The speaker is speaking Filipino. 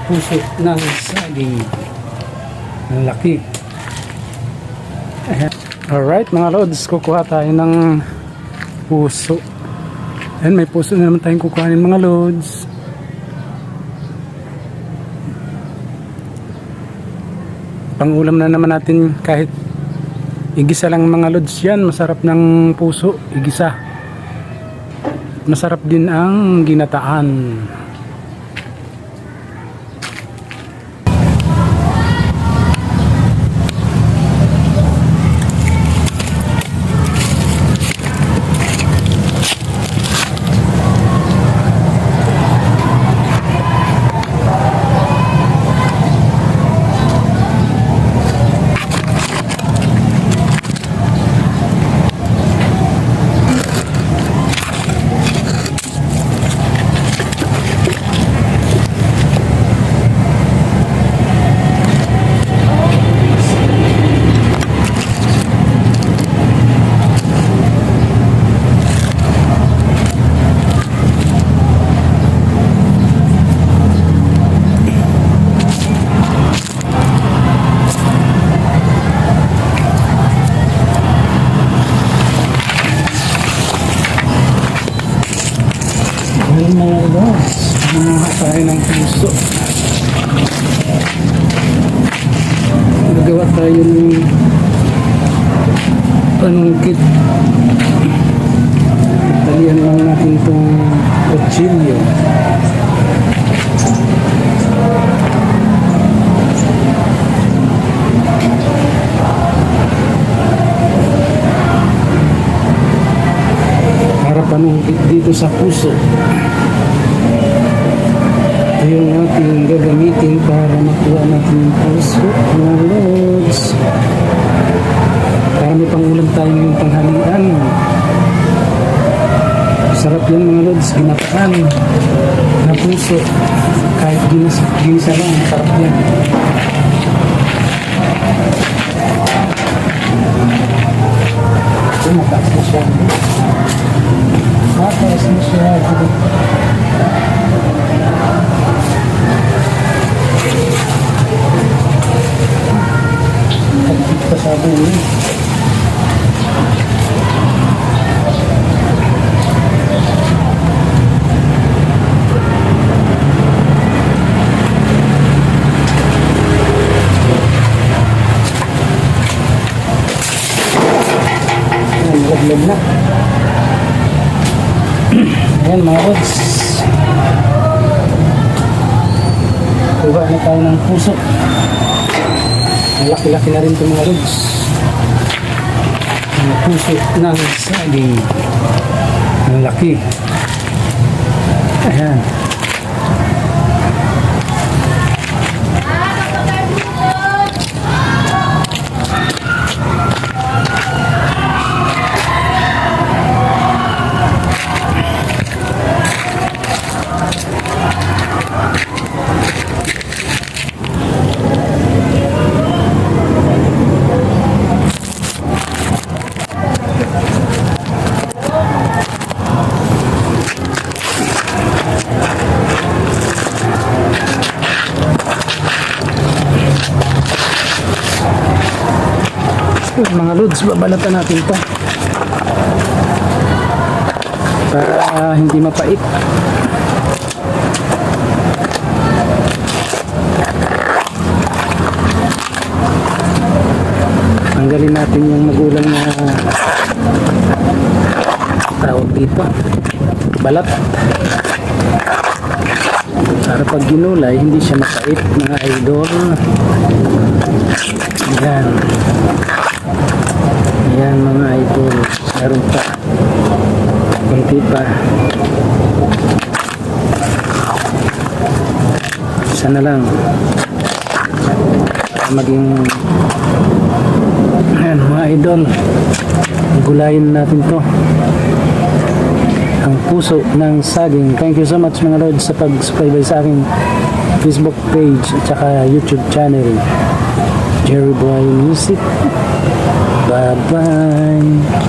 puso ng saging. Ang laki. Alright mga lods, kukuha tayo ng puso. Ayan, may puso na naman tayong kukuhanin mga lods. Pangulam na naman natin, kahit igisa lang mga lods yan. Masarap ng puso, igisa. Masarap din ang ginataan. Ayan mga lods, mga tayo ng puso. Nagawa tayo ng panungkit. Talian lang natin itong kutsilyo. Para panungkit dito sa puso. Ito yung ating gagamitin para makuha natin yung puso mga lods. Para may pangulam tayo yung panghalian. Sarap yan mga lods, ginataan na puso. Kahit ginisa lang, sarap yan. Ito, mataas na siya. Mataas na siya. Pasado yun. Laglag na. Ayan mga rods, kuha na tayo ng puso. Laki-laki na rin ito mga rods. Ang puso ng saging. Ang laki. Ayan. Mga lods, babalatan natin ito para hindi mapait. Tanggalin natin yung magulang na tawag dito, balat, para pag ginulay hindi siya mapait mga idol. Yan. Ayan mga idol, meron pa kunti pa, isa na lang para maging ayan mga idol, gulayin natin to, ang puso ng saging. Thank you so much mga lord sa pag-subscribe sa aking Facebook page at saka YouTube channel, Jerry Boy Music. Bye bye.